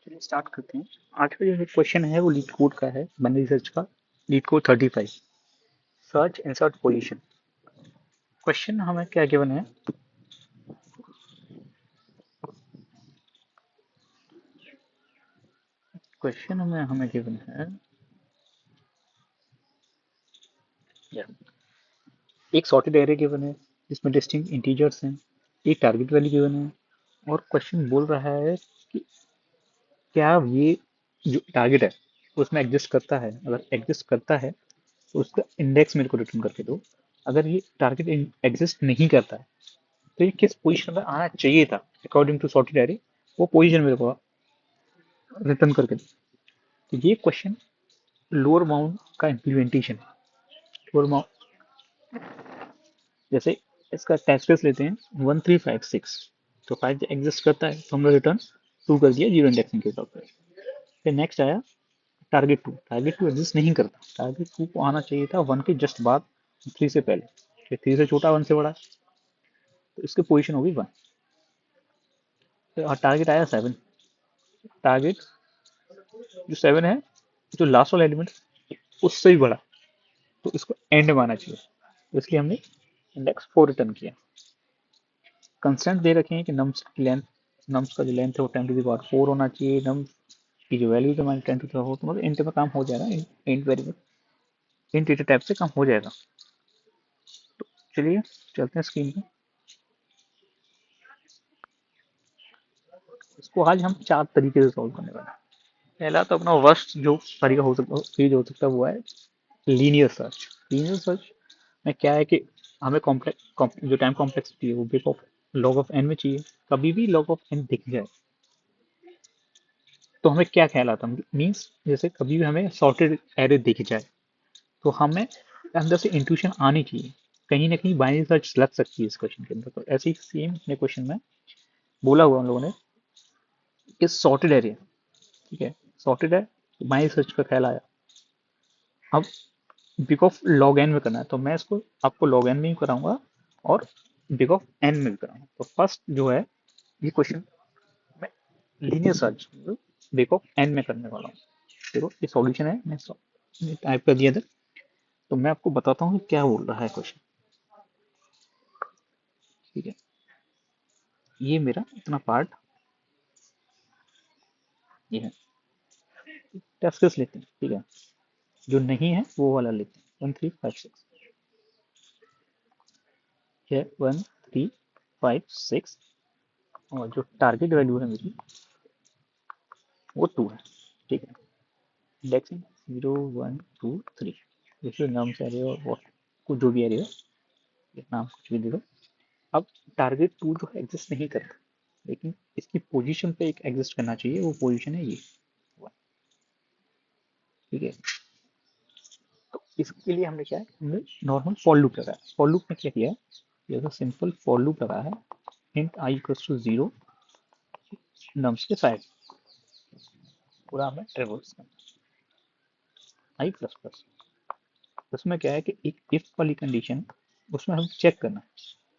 चलिए स्टार्ट करते हैं। आज का जो क्वेश्चन है वो लीड कोड का है, बने रिसर्च का। Leet code 35, search insert position. Question हमें क्या गिवन है? क्वेश्चन हमें हमें गिवन है या, एक सॉर्टेड एरे गिवन है जिसमें डिस्टिंक्ट इंटीजर्स हैं, एक टारगेट वैल्यू गिवन है, और क्वेश्चन बोल रहा है कि क्या ये जो टारगेट है उसमें एग्जिस्ट करता है। अगर एग्जिस्ट करता है तो उसका इंडेक्स मेरे को रिटर्न करके दो। अगर ये टारगेट एग्जिस्ट नहीं करता है तो ये किस पोजीशन में आना चाहिए था अकॉर्डिंग टू सॉर्टेड एरे, वो पोजीशन मेरे को रिटर्न करके दो। तो ये क्वेश्चन लोअर बाउंड का इम्प्लीमेंटेशन है। लोअर बाउंड जैसे इसका टेस्ट केस लेते हैं 1356, तो 5 एग्जिस्ट करता है तो हमने रिटर्न 2 कर दिया जीरो इंडेक्सिंग के तौर पर। फिर नेक्स्ट आया टारगेट 2। टारगेट 2 एग्जिस्ट नहीं करता, टारगेट 2 को आना चाहिए था 1 के जस्ट बाद, 3 से पहले। 3 से छोटा 1 से बड़ा, तो इसकी पोजीशन होगी 1। फिर टारगेट आया 7। टारगेट जो 7 है, जो लास्ट वाला एलिमेंट उससे भी बड़ा, तो इसको एंड माना चाहिए, तो इसलिए हमने इंडेक्स 4 रिटर्न किया। कंस्टेंट दे रखे हैं कि नम्स की लेंथ, नम्स का जो लेंथ है वो 10⁴ होना चाहिए। नम्स की जो वैल्यू है 10⁴, तो मतलब इंट में काम हो जाएगा, int variable int data type से काम हो जाएगा। तो चलिए चलते हैं स्क्रीन पे। इसको आज हम 4 तरीके से सॉल्व करने वाले हैं। पहला तो अपना वर्स्ट जो तरीका हो सकता, चीज हो सकता है, वो है लीनियर सर्च। लीनियर सर्च में क्या है कि हमें कॉम्प्लेक्स जो टाइम कॉम्प्लेक्सिटी है वो big of log of N में चाहिए। कभी भी लॉग ऑफ एन दिख जाए तो हमें क्या ख्याल आता है, मीन्स जैसे कभी भी हमें सॉर्टेड एरे दिख जाए तो हमें अंदर से इंट्यूशन आनी चाहिए, कहीं ना कहीं बाइनरी सर्च लग सकती है इस क्वेश्चन के अंदर। तो ऐसे ही सेम अपने क्वेश्चन में बोला हुआ हम लोगों ने कि सॉर्टेड एरे, ठीक है, सॉर्टेड है तो बाइनरी सर्च का ख्याल आया। अब बिग ऑफ लॉग एन में करना है तो मैं इसको आपको लॉग एन में ही कराऊंगा और बिग ऑफ एन में भी कराऊंगा। तो फर्स्ट जो है ये क्वेश्चन मैं linear search big of N में करने वाला हूँ। देखो ये सॉल्यूशन है, मैं टाइप कर दिया था। तो मैं आपको बताता हूँ कि क्या बोल रहा है क्वेश्चन, ठीक है। ये मेरा इतना पार्ट ये है। टेस्ट केस लेते हैं, ठीक है, जो नहीं है वो वाला लेते हैं। 1356 है, 1356, और जो टारगेट वैल्यू है मेरी वो 2 है, ठीक है। इंडेक्सिंग 0 1 2 3, जैसे नाम से एरे और what कुछ जो भी एरे हो, ये नाम कुछ भी दे दो। अब टारगेट 2 जो है एग्जिस्ट नहीं करता, लेकिन इसकी पोजीशन पे एक एग्जिस्ट करना चाहिए, वो पोजीशन है ये, ठीक है। तो इसके लिए हमने क्या है, हमने नॉर्मल फॉर लूप लगाया। फॉर लूप में क्या किया है, ये तो सिंपल फॉर लूप लगाया है। Int I equals to 0 nums के साइड, पूरा हमें ट्रेवर्स करना आई प्लस प्लस। उसमें क्या है कि एक इफ वाली कंडीशन, उसमें हम चेक करना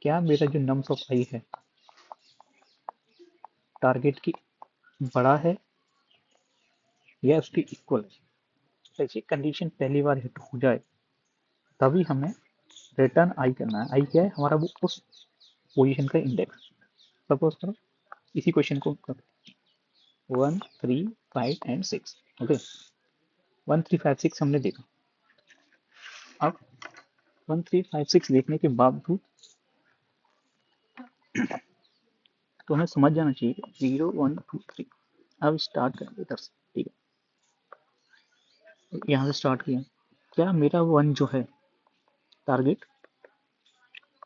क्या मेरा जो नम्स ऑफ आई है टारगेट की बड़ा है या उसकी इक्वल है। ऐसी कंडीशन पहली बार हिट हो जाए तभी हमें रिटर्न आई करना है। आई क्या है हमारा, वो उस पोजीशन का इंडेक्स। सपोज करो इसी क्वेश्चन को 1 3 5 एंड 6, ओके। 1 3 5 6 हमने देखा। अब 1 3 5 6 देखने के बावजूद तो हमें समझ जाना चाहिए 0 1 2 3। अब स्टार्ट करेंगे इधर से, ठीक है, यहाँ से स्टार्ट किया। क्या मेरा 1 जो है टारगेट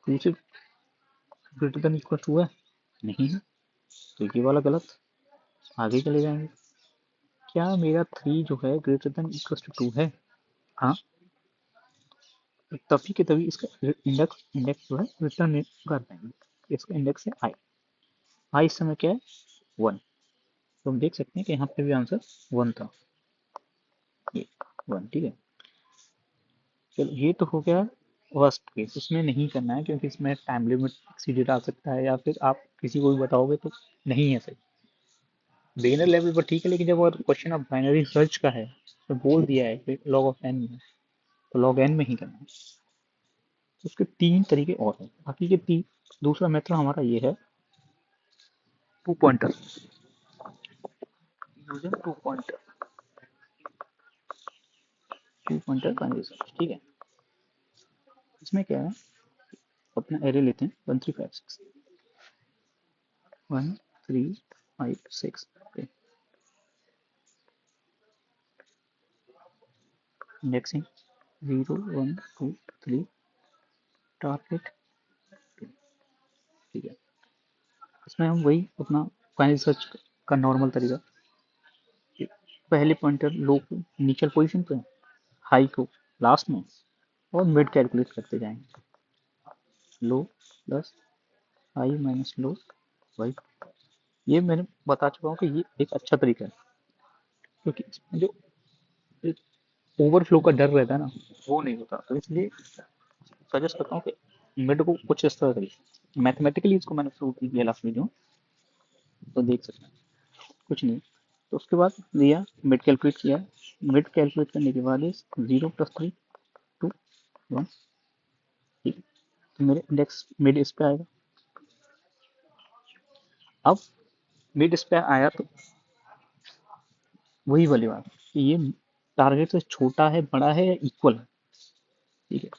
2 से ग्रेटर देन इक्वल टू है? नहीं है, तो ये वाला गलत। आगे चले जाएंगे। क्या मेरा 3 जो है ग्रेटर देन इक्वल टू 2 है? हाँ, तभी के तभी इसका इंडेक्स इंडेक्स जो है रिटर्न कर देंगे। इसका इंडेक्स है आई। आई इस समय क्या है 1, तो हम देख सकते हैं कि यहाँ पे भी आंसर 1 था, ये 1, ठीक है। चलो ये तो हो गया वर्स्ट केस, इसमें नहीं करना है क्योंकि इसमें टाइम लिमिट एक्सीडेड आ सकता है, या फिर आप किसी को भी बताओगे तो नहीं है सही। बिगिनर लेवल पर ठीक है, लेकिन जब अगर क्वेश्चन ऑफ बाइनरी सर्च का है तो बोल दिया है कि लॉग ऑफ एन में, तो लॉग एन में ही करना है। तो उसके तीन तरीके और हैं, बाकी के तीन। दूसरा मेथड हमारा ये है, two pointer, using two pointer binary search, ठीक है। इसमें क्या है, अपना एरे लेते हैं 1356, 1356, इंडेक्सिंग 0 1 2 3, टारगेट, ठीक है। इसमें हम वही अपना बाइनरी सर्च का नॉर्मल तरीका, पहले पॉइंटर लो को इनिशियल पोजीशन पे, हाई को लास्ट में, और मिड कैलकुलेट करते जाएंगे, लो प्लस हाई माइनस लो, वही। ये मैंने बता चुका हूँ कि ये एक अच्छा तरीका है, क्योंकि इसमें जो ओवरफ्लो का डर रहता है ना, वो नहीं होता। तो इसलिए सजेस्ट करता हूँ कि मिड को कुछ इस तरह करिए। मैथमेटिकली इसको मैंने प्रूव किया लास्ट वीडियो, तो देख सकते हैं, कुछ नहीं। तो उसके बाद लिया, मिड कैलकुलेट किया, मिड कैलकुलेट करने के बाद 0 + 3 2 1, ठीक है। तो मेरे इंडेक्स मिड इस पे आएगा। अब मिड इस पे आया तो वही वाली बात कि ये टारगेट से छोटा है, बड़ा है, या इक्वल है, ठीक है।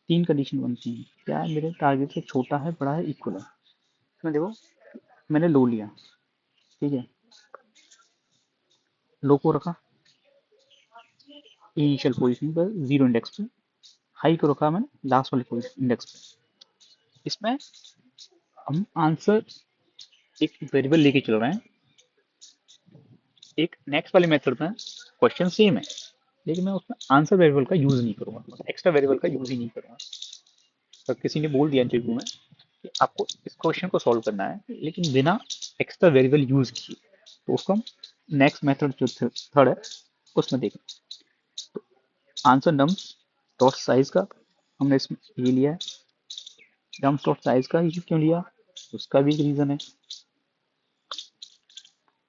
तीन कंडीशन बनती हैं, क्या है, मेरे टारगेट से छोटा है, बड़ा है, इक्वल है। इसमें देखो, मैंने लो लिया, ठीक है, लो को रखा इनिशियल पोजीशन पर, जीरो इंडेक्स पे। हाई को रखा मैंने लास्ट वाले पोजीशन इंडेक्स पे। इसमें हम आंसर एक वेरिएबल लेके चल रहे हैं। एक नेक्स्ट वाले मेथड में क्वेश्चन सेम है, लेकिन मैं उसमें आंसर वेरिएबल का यूज नहीं करूंगा, एक्स्ट्रा वेरिएबल का यूज ही नहीं करूंगा। तो किसी ने बोल दिया इंटरव्यू में कि आपको इस क्वेश्चन को सॉल्व करना है, लेकिन बिना एक्स्ट्रा वेरिएबल यूज किए, तो उसको हम नेक्स्ट मेथड जो थर्ड है उसमें देखें। तो आंसर नम्स डॉट साइज का हमने इसमें ये लिया है। नम्स डॉट साइज का ये क्यों लिया, उसका भी एक रीजन है।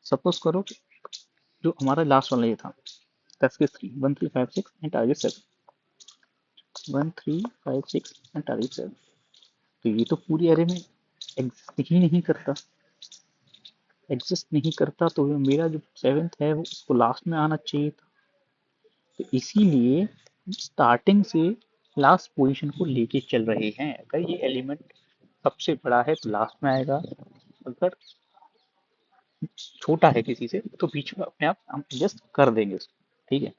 सपोज करो कि जो हमारा लास्ट वाला ये था, 10 के 3, 1356 एंड टारगेट 7, 1356 एंड टारगेट 7, तो ये तो पूरी एरे में एग्जिस्ट ही नहीं करता। एग्जिस्ट नहीं करता तो मेरा जो सेवेंथ है वो उसको लास्ट में आना चाहिए था। तो इसीलिए स्टार्टिंग से लास्ट पोजीशन को लेके चल रहे हैं। अगर ये एलिमेंट सबसे बड़ा है तो लास्ट में आएगा, अगर छोटा है किसी से तो बीच में अपने आप हम एडजस्ट कर देंगे उसको, ठीक है।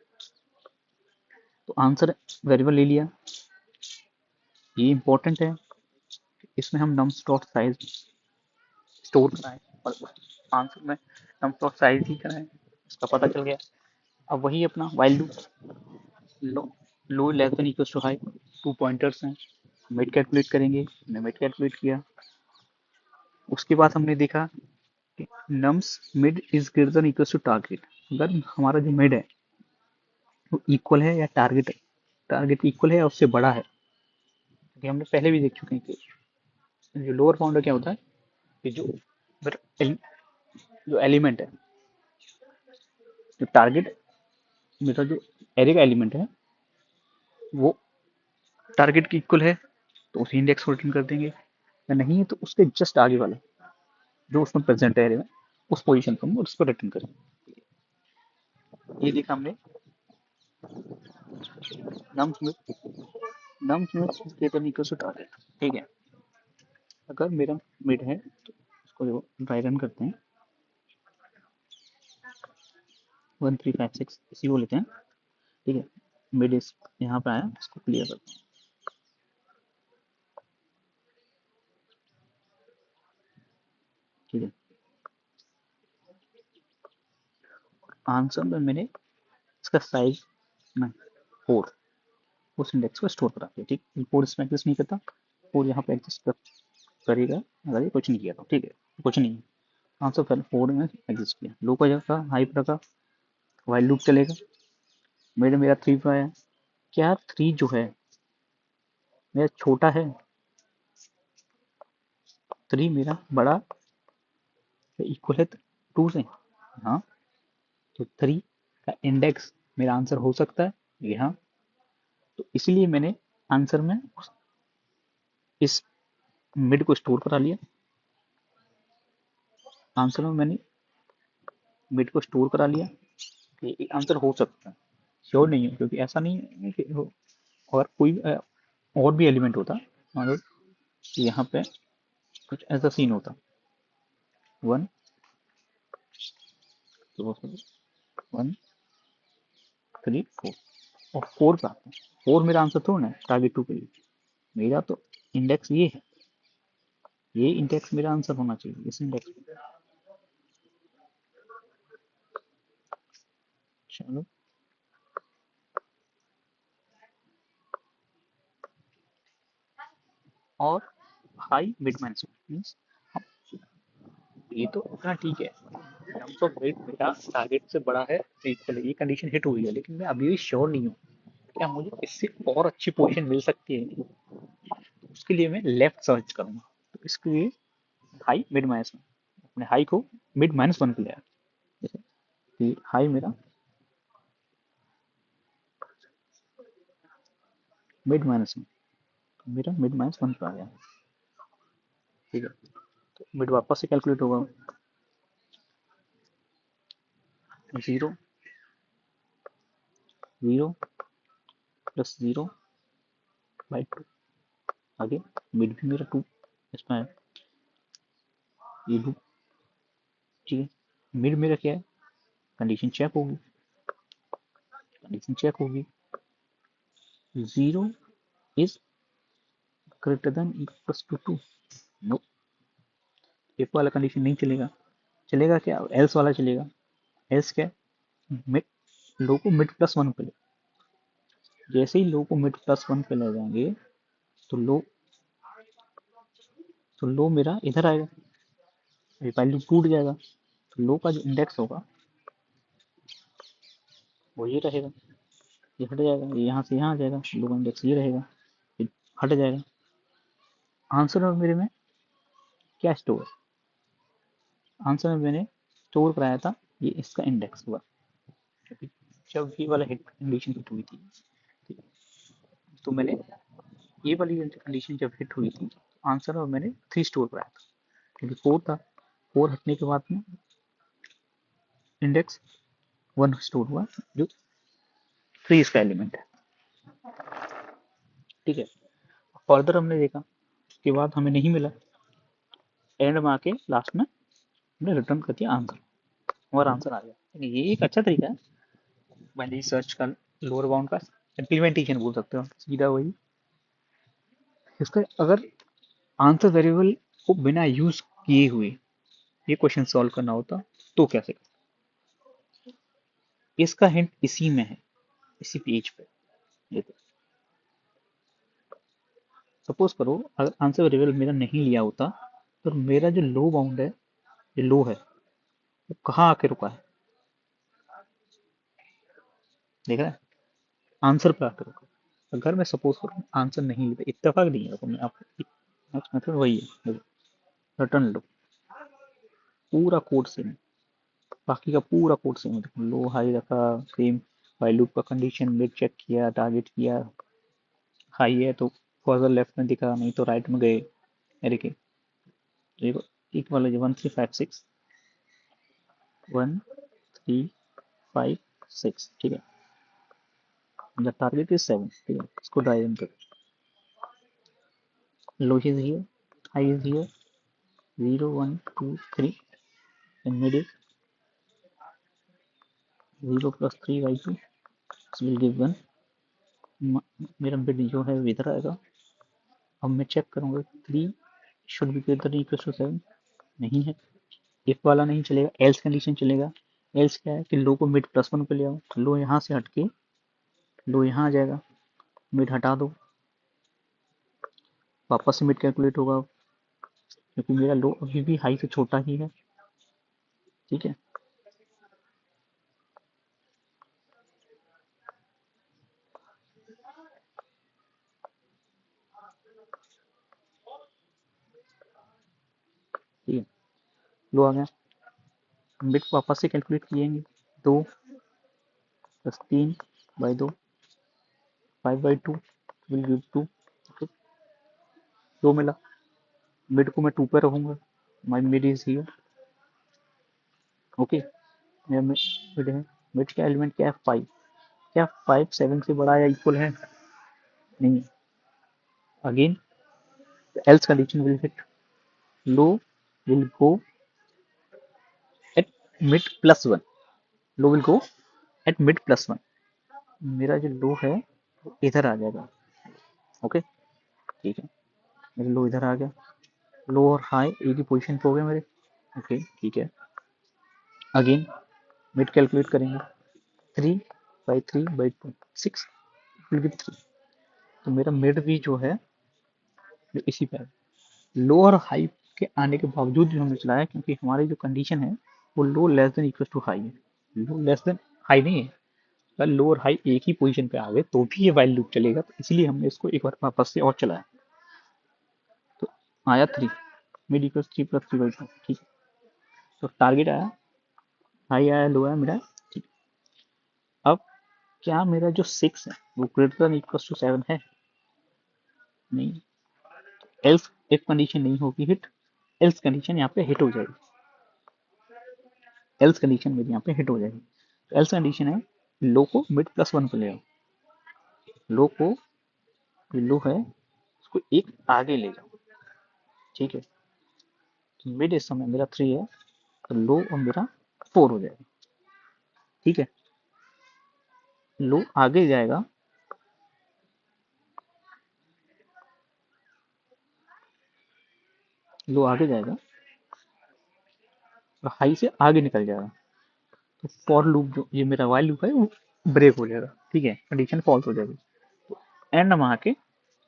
तो आंसर वेरिएबल ले लिया, ये इंपॉर्टेंट है। इसमें हम नम्स डॉट साइज स्टोर कराएं, और आंसर में नम्स डॉट साइज ही कराएं, उसका पता चल गया। अब वही अपना while loop, low low less than equal to high, two pointers हैं, मिड कैलकुलेट करेंगे, हमने मिड कैलकुलेट किया। उसके बाद हमने देखा कि nums mid is greater than equal to target. अगर हमारा जो मिड है वो इक्वल है या टारगेट है, टारगेट इक्वल है या उससे बड़ा है, क्योंकि हमने पहले भी देख चुके हैं कि जो लोअर बाउंड क्या होता है कि जो एलिमेंट है, जो टारगेट मेरा जो एरे का एलिमेंट है वो टारगेट की इक्वल है तो उसी इंडेक्स को रिटर्न कर देंगे, या नहीं है तो उसके जस्ट आगे वाला जो उसमें प्रेजेंट है एरे में, उस पोजीशन को हम उसको रिटर्न करेंगे। ये देखा हमने नम्स में, नम्स में ग्रेटर इक्वल टू टारगेट, ठीक है। अगर मेरा मिड है तो इसको ड्राई रन करते हैं, 1356 इसी को लेते हैं, ठीक है। मिड इस यहाँ पे आया, इसको क्लियर करते हैं, ठीक है। आंसर में मैंने इसका साइज ना 4 उस इंडेक्स को स्टोर करा दिया, ठीक। 4 इसमें एग्जिस्ट नहीं करता, 4 यहाँ पे एग्जिस्ट करेगा अगर ये कुछ नहीं किया तो, ठीक है, कुछ नहीं। आंसर फिर 4 में एग्जिस्ट किया, लो का जगह हाई पर रखा, वाइल लूप चलेगा। मेरा 3 पे आया, क्या 3 जो है मेरा छोटा है, 3 मेरा बड़ा इक्वल है 2 से, हाँ, तो 3 का इंडेक्स मेरा आंसर हो सकता है ये, हाँ। तो इसलिए मैंने आंसर में इस मिड को स्टोर करा लिया। आंसर में मैंने मिड को स्टोर करा लिया। ये आंसर हो सकता है, श्योर नहीं है, क्योंकि ऐसा नहीं है कि और कोई और भी एलिमेंट होता, मान लो यहाँ पे कुछ ऐसा सीन होता, 1 1 3 4, और 4 का आता है। 4 मेरा आंसर थोड़ा ना है टारगेट 2 के लिए। मेरा तो इंडेक्स ये है, ये इंडेक्स मेरा आंसर होना चाहिए इस इंडेक्स में। चलो, और हाई मिड माइनस मीन्स ये तो अपना ठीक है, टर्म्स ऑफ रेट मेरा टारगेट से बड़ा है, तो चलो ये कंडीशन हिट हुई है, लेकिन मैं अभी भी श्योर नहीं हूँ क्या मुझे इससे और अच्छी पोजीशन मिल सकती है। तो उसके लिए मैं लेफ्ट सर्च करूंगा। तो इसके लिए हाई मिड माइनस में अपने हाई को मिड माइनस 1 पे ले आया। जैसे कि हाई मेरा मिड माइनस में, तो मेरा मिड माइनस 1 पे आ गया। ठीक है, तो मिड वापस से कैलकुलेट होगा, 0 0 प्लस 0 बाई 2। आगे मिड भी मेरा 2 इसमें है, ये 2। ठीक है, मिड मेरा क्या है, कंडीशन चेक होगी, कंडीशन चेक होगी, 0 is greater than equals to 2। No, if वाला कंडीशन नहीं चलेगा। चलेगा क्या, एल्स वाला चलेगा। एल्स क्या, मिड लो को मिड प्लस 1 पे ले, जैसे ही लो को मिड प्लस 1 पे ले जाएंगे तो लो मेरा इधर आएगा, वैल्यू टूट जाएगा, तो लो का जो इंडेक्स होगा वो ये रहेगा, ये हट जाएगा, ये यहाँ से यहाँ आ जाएगा, लो का इंडेक्स ये रहेगा, ये हट जाएगा। आंसर में मेरे में क्या स्टोर, आंसर में मैंने स्टोर कराया था ये इसका इंडेक्स हुआ, क्योंकि जब ये वाला हिट कंडीशन हिट हुई थी, तो मैंने ये वाली कंडीशन जब हिट हुई थी, आंसर में मैंने 3 स्टोर कराया था, क्योंकि 4 था। 4 हटने के बाद में इंडेक्स 1 स्टोर हुआ, जो 3 इसका एलिमेंट है। ठीक है, फर्दर हमने देखा, उसके बाद हमें नहीं मिला, एंड में आके लास्ट में हमने रिटर्न कर दिया आंसर, और आंसर आ गया। ये एक अच्छा तरीका है बाइनरी सर्च का, लोअर बाउंड का इम्प्लीमेंटेशन बोल सकते हो, सीधा वही। इसका अगर आंसर वेरिएबल को बिना यूज किए हुए ये क्वेश्चन सॉल्व करना होता तो कैसे करते, इसका हिंट इसी में है, इसी पेज पे। ये सपोज करो अगर आंसर वेरिएबल मेरा नहीं लिया होता, तो मेरा जो लो बाउंड है, जो लो है, वो कहाँ आके रुका है, देख रहा है, आंसर पे आके रुका। अगर मैं सपोज करूँ आंसर नहीं लेता, इत्तेफाक नहीं है, मैं आपको नेक्स्ट मेथड वही है, रिटर्न लो, पूरा कोड सेम, बाकी का पूरा कोड सेम है, लो हाई रखा, सेम वाइल लूप का कंडीशन मिड चेक किया, टारगेट किया, हाई है तो फर्दर लेफ्ट में दिखा, नहीं तो राइट में गए। देखिए, देखो एक वाला जो 1356 1356, ठीक है, द टारगेट इज 7, ठीक है, इसको ड्राइव इन करो, low is here, high is here, 0 1 2 3, and mid is 0 plus 3 by 2, this will give 1। मेरा मिड जो है वो इधर आएगा। अब मैं चेक करूंगा 3 should be greater than equal to 7, नहीं है, इफ वाला नहीं चलेगा, एल्स कंडीशन चलेगा। एल्स क्या है कि लो को मिड प्लस 1 पे ले आओ, तो लो यहाँ से हटके लो यहाँ आ जाएगा, मिड हटा दो, वापस से मिड कैलकुलेट होगा, क्योंकि मेरा लो अभी भी हाई से छोटा ही है। ठीक है, ठीक है, लो आ गया, मिड वापस से कैलकुलेट किएंगे, 2 + 3/2, 5/2 विल गिव 2। ओके, 2 मिला। मिड को मैं 2 पे रखूंगा, माई मिड इज हियर। ओके, मेरा मिड है। मिड का एलिमेंट क्या है? 5। क्या 5 7 से बड़ा या इक्वल है? नहीं। Again else condition will hit, low will go at mid +1, low will go at mid +1। मेरा जो लो है वो इधर आ जाएगा। ओके, ठीक है, मेरा लो इधर आ गया। लो और हाई एक ही पोजीशन पे हो गए मेरे। ओके, ठीक है। अगेन मिड कैलकुलेट करेंगे, 3/3/2, 6 विल गिव 3। तो मेरा मिड भी जो है जो इसी पे है। लो और हाई के आने के बावजूद भी हमने चलाया, क्योंकि हमारी जो कंडीशन है वो low less than equal to high है। लो लेस देन हाई नहीं है, अगर लो और हाई एक ही पोजीशन पे आ गए तो भी ये वाइल लूप चलेगा, तो इसलिए हमने इसको एक बार वापस से और चलाया। तो आया 3, मिड इक्वल 3 + 3/2। ठीक है, तो टारगेट आया, हाई आया, लो आया, मिड आया। ठीक। अब क्या मेरा जो 6 है वो ग्रेटर देन इक्वल टू 7 है? नहीं। एल्स एक कंडीशन नहीं होगी हिट, एल्स कंडीशन यहाँ पे हिट हो जाएगी। एल्स कंडीशन मेरी यहाँ पे हिट हो जाएगी। तो एल्स कंडीशन है, लो को मिड +1 पे ले आओ। लो को, लो है उसको एक आगे ले जाओ। ठीक है, तो मिड इस समय मेरा 3 है, तो लो और मेरा 4 हो जाएगा। ठीक है, लो आगे जाएगा, लो आगे जाएगा और हाई से आगे निकल जाएगा। तो फॉर लूप जो ये मेरा वाइल लूप है वो ब्रेक हो जाएगा। ठीक है, कंडीशन फॉल्स हो जाएगी। तो एंड में आके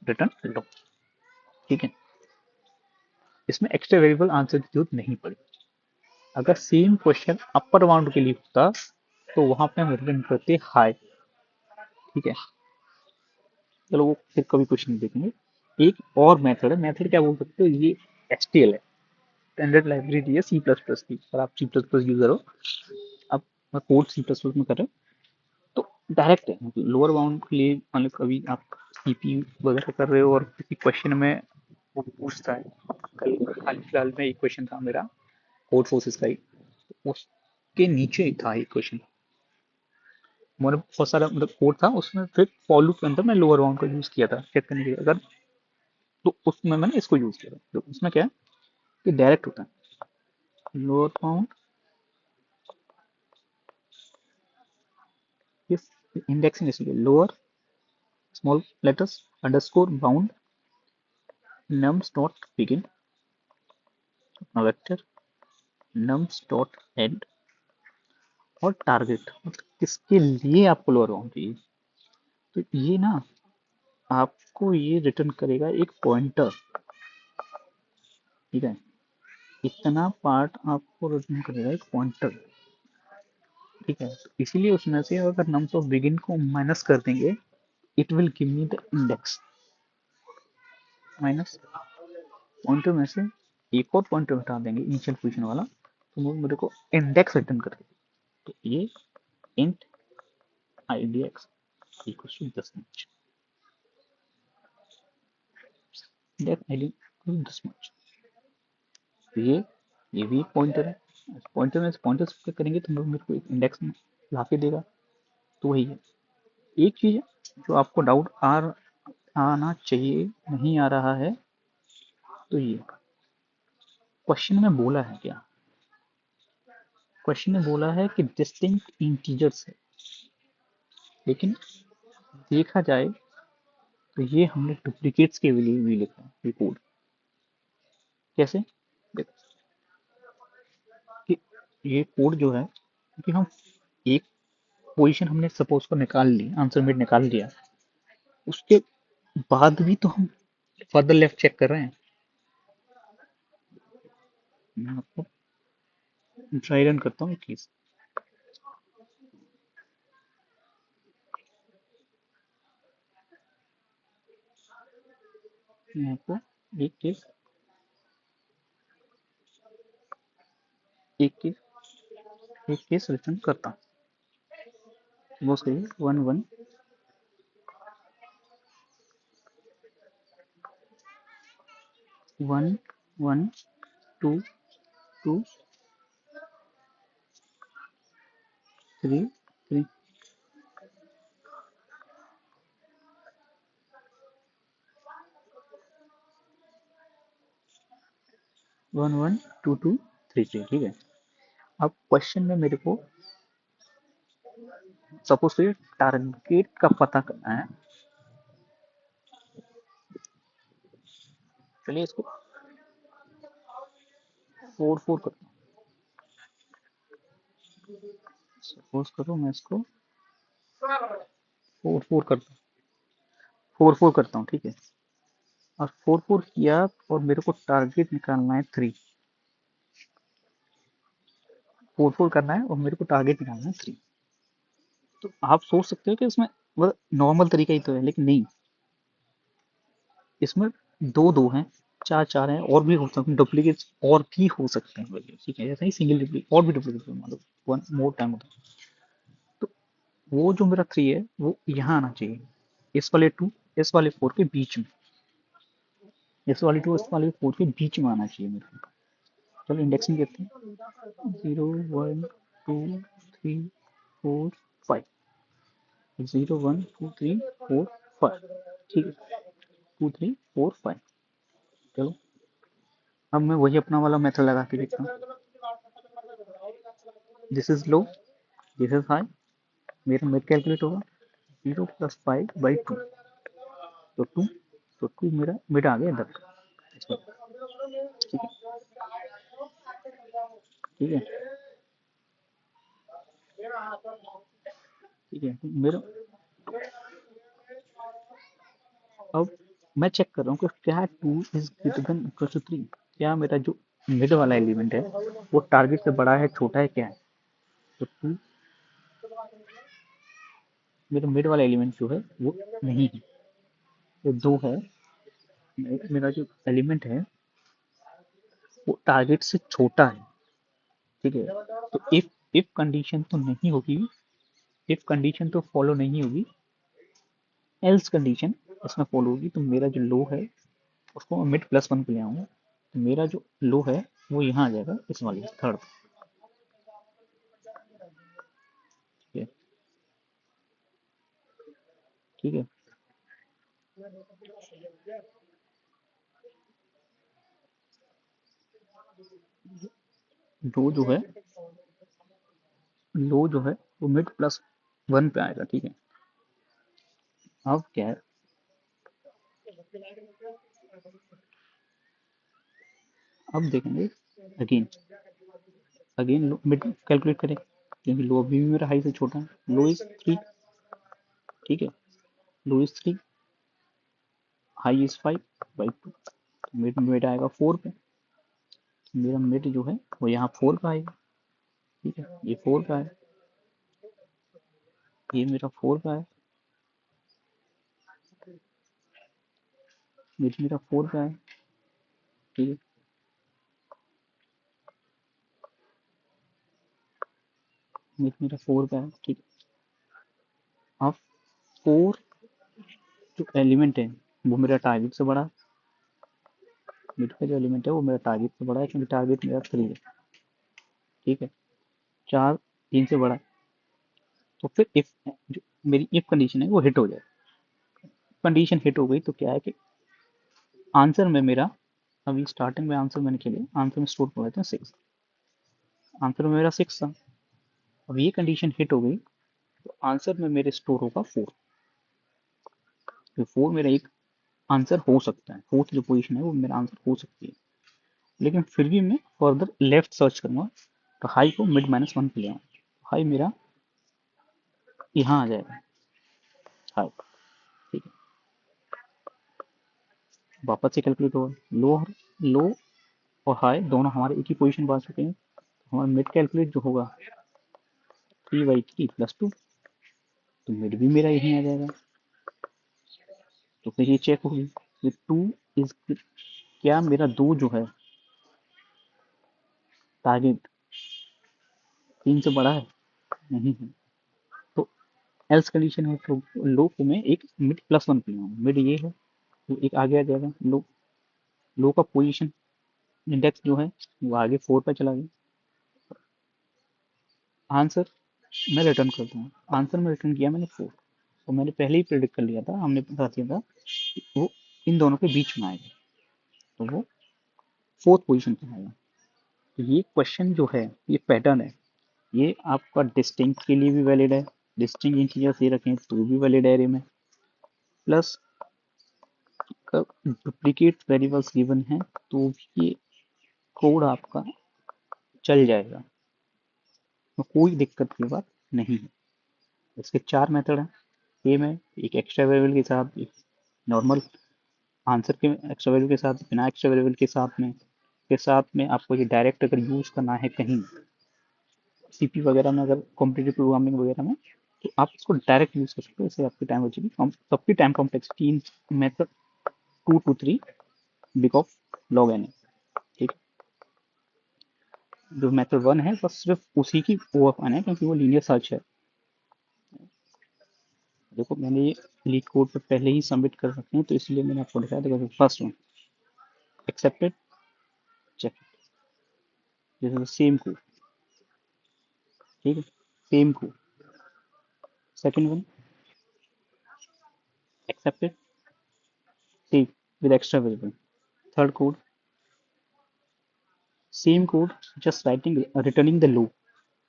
रिटर्न लो। ठीक है, इसमें एक्स्ट्रा वेरिएबल आंसर की जरूरत नहीं पड़ी। अगर सेम क्वेश्चन अपर बाउंड के लिए होता तो वहां पे हम रिटर्न करते हाई। ठीक है, चलो वो फिर कभी क्वेश्चन देखेंगे। एक और मेथड है, मेथड क्या बोल सकते हो, ये एचटीएल है, स्टैंडर्ड लाइब्रेरी है सी प्लस प्लस की। अगर आप सी प्लस प्लस यूजर हो, अब मैं कोड सी प्लस प्लस में कर रहा हूँ, तो डायरेक्ट है। लोअर बाउंड के लिए मतलब कभी आप सीपी वगैरह कर रहे हो और किसी क्वेश्चन में वो पूछता है, कल हाल फिलहाल में एक क्वेश्चन था मेरा कोड फोर्सेस का ही, तो उसके नीचे था एक क्वेश्चन, मतलब बहुत सारा मतलब कोड था उसमें, फिर फॉर लूप के अंदर मैं लोअर बाउंड का यूज किया था चेक करने के लिए। अगर तो उसमें मैंने इसको यूज किया था, तो उसमें क्या है कि डायरेक्ट होता है लोअर बाउंड, इस इंडेक्सिंग इसलिए lower small letters underscore bound nums dot begin vector nums dot and और टारगेट, मतलब किसके लिए आपको लोअर बाउंड चाहिए। तो ये ना आपको ये रिटर्न करेगा एक पॉइंटर। ठीक है, इतना पार्ट आपको रिटर्न करेगा एक पॉइंटर। ठीक है, तो इसीलिए उसमें से अगर नम्स ऑफ बिगिन को माइनस कर देंगे, it will give me the index minus pointer में से एक और पॉइंटर हटा देंगे इनिशियल पोजीशन वाला, तो वो मेरे को इंडेक्स रिटर्न कर देगा। तो ये int idx equals to this much, that id equals this much। तो ये भी एक पॉइंटर है, पॉइंटर में पॉइंटर स्प्लिट करेंगे तो मेरे को एक इंडेक्स में ला के देगा। तो वही है। एक चीज जो आपको डाउट आना चाहिए, नहीं आ रहा है, तो ये क्वेश्चन में बोला है क्या, क्वेश्चन में बोला है कि डिस्टिंक्ट इंटीजर्स है, लेकिन देखा जाए तो ये हमने डुप्लीकेट्स के लिए भी लिखा है ये कोड। कैसे? देखो कि ये कोड जो है, क्योंकि हम एक पोजीशन हमने सपोज को निकाल ली, आंसर मिड निकाल लिया, उसके बाद भी तो हम फर्दर लेफ्ट चेक कर रहे हैं। मैं आपको ट्राई रन करता हूँ प्लीज। मैं आपको एक केस एक केस एक केस रिटर्न करता हूँ। सपोज करिए 1 1 2 2 3 3 1 1 2 2 3 3, ठीक है। अब क्वेश्चन में मेरे को सपोज करिए टारगेट का पता करना है। चलिए इसको 4 4 करता हूँ। सपोज करो मैं इसको 4 4 करता हूँ, 4 4 करता हूँ, ठीक है। और 4 4 किया और मेरे को टारगेट निकालना है 3। 4 4 करना है और मेरे को टारगेट निकालना है 3। तो आप सोच सकते हो कि इसमें मतलब नॉर्मल तरीका ही तो है, लेकिन नहीं, इसमें 2 2 हैं, 4 4 हैं, और भी हो सकते हैं डुप्लीकेट, और भी हो सकते हैं वैल्यू, ठीक है। ऐसा ही सिंगल डुप्लीकेट और भी डुप्लीकेट मतलब वन मोर टाइम होता है। तो वो जो मेरा 3 है वो यहाँ आना चाहिए, इस वाले 2 इस वाले 4 के बीच में, इस वाले 2 इस वाले 4 के बीच में आना चाहिए मेरे को। चलो इंडेक्सिंग करते हैं, 0 1 2 3 4 5, 0 1 2 3 4 5, ठीक है, 2 3 4 5। चलो अब मैं वही अपना वाला मेथड लगा के देखता हूँ। This is low, this is high, मेरा मिड कैलकुलेट होगा 0 + 5/2, तो 2, तो 2 मेरा मिड आ गया इधर, ठीक है, ठीक है, ठीक है। तो मेरा अब मैं चेक कर रहा हूँ कि क्या 2 > 3, क्या मेरा जो मिड वाला एलिमेंट है वो टारगेट से बड़ा है छोटा है क्या है। तो 2, मेरा मिड वाला एलिमेंट जो है वो नहीं है, तो 2 है। मेरा जो एलिमेंट है वो टारगेट से छोटा है, ठीक है। तो इफ कंडीशन तो नहीं होगी, इफ कंडीशन तो फॉलो नहीं होगी, एल्स कंडीशन इसमें फॉलो होगी। तो मेरा जो लो है उसको मैं मिड +1 पे ले आऊंगा, तो मेरा जो लो है वो यहाँ आ जाएगा, इस वाले थर्ड, ठीक है, ठीक है। लो जो है, लो जो है वो मिड +1 पे आएगा, ठीक है। अब क्या है, अब देखेंगे अगेन, अगेन लो मिड कैलकुलेट करें, क्योंकि लो अभी भी मेरा हाई से छोटा है, लो इज 3, ठीक है, low is 3, high is 5/2, mid mid आएगा 4 पे, तो मेरा मिड जो है वो यहाँ 4 का आएगा, ठीक है, ये 4 का है, ये मेरा 4 का है, मिड मेरा 4 का है, ठीक है, मिड मेरा 4 का है, ठीक है। अब 4 जो एलिमेंट है वो मेरा टारगेट से बड़ा है, मिड का जो एलिमेंट है वो मेरा टारगेट से बड़ा है, क्योंकि टारगेट मेरा 3 है, ठीक है। 4 3 से बड़ा है, तो फिर इफ जो मेरी इफ कंडीशन है वो हिट हो जाए, कंडीशन हिट हो गई तो क्या है कि आंसर में मेरा, अभी स्टार्टिंग में आंसर मैंने खेले, आंसर में स्टोर कर लेते हैं 6, आंसर में मेरा 6 था। अब ये कंडीशन हिट हो गई तो आंसर में मेरे स्टोर होगा 4, तो 4 मेरा एक आंसर हो सकता है, फोर्थ जो पोजीशन है वो मेरा आंसर हो सकती है। लेकिन फिर भी मैं फर्दर लेफ्ट सर्च करूंगा, तो हाई को मिड -1 पे ले आऊँ, हाई मेरा यहाँ आ जाएगा, हाई, ठीक है। वापस से कैलकुलेट होगा, लो और हाई दोनों हमारे एक ही पोजीशन पा चुके हैं, तो हमारा मिड कैलकुलेट जो होगा 3/3 + 2, तो मिड भी मेरा यहीं आ जाएगा। तो फिर ये चेक होगी कि 2 इज, क्या मेरा 2 जो है टारगेट तीन से बड़ा है? नहीं है। तो एल्स कंडीशन है तो लो को मैं एक मिड प्लस वन पे लाऊंगा, मिड ये है तो एक आगे आ जाएगा लो। लो का पोजीशन इंडेक्स जो है वो आगे 4 पे चला गया। आंसर मैं रिटर्न करता हूँ, आंसर में रिटर्न किया मैंने 4। तो मैंने पहले ही प्रिडिक्ट कर लिया था, हमने बता दिया था कि वो इन दोनों के बीच में आएगा, तो वो फोर्थ पोजीशन पे आएगा। तो ये क्वेश्चन जो है, ये पैटर्न है, ये आपका डिस्टिंक्ट के लिए भी वैलिड है, डिस्टिंक्ट इंटीजर्स ये रखें तो भी वैलिड है एरे में, प्लस डुप्लीकेट वेरिएबल्स गिवन है तो भी ये कोड आपका चल जाएगा, तो कोई दिक्कत की बात नहीं है। इसके चार मेथड हैं, सेम है, एक एक्स्ट्रा वेरिएबल के साथ, एक नॉर्मल आंसर के एक्स्ट्रा वेरिएबल के साथ, बिना एक्स्ट्रा वेरिएबल के साथ में आपको ये डायरेक्ट अगर यूज करना है कहीं सीपी वगैरह में, अगर कॉम्पिटेटिव प्रोग्रामिंग वगैरह में, तो आप इसको डायरेक्ट यूज कर सकते हो, इससे आपकी टाइम बचेगी, सबकी time complexity in method 2 to 3 big of log N है। ठीक है, जो मेथड वन है बस सिर्फ उसी की ओ एफ है क्योंकि वो लीनियर सर्च है। देखो मैंने ये लीड कोड पे पहले ही सबमिट कर रखे हैं तो इसलिए मैंने आपको दिखाया। देखो first one accepted, check, this is the same code. ठीक है, same code. Second one accepted, save with extra variable. Third code, same code, just writing, returning the loop,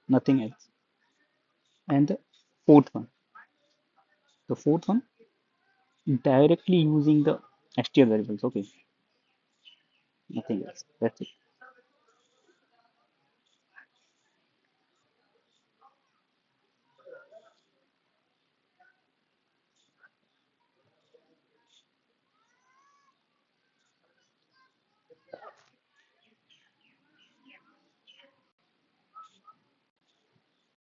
nothing else. And the fourth one, directly using the str variables. Okay, nothing else. That's it.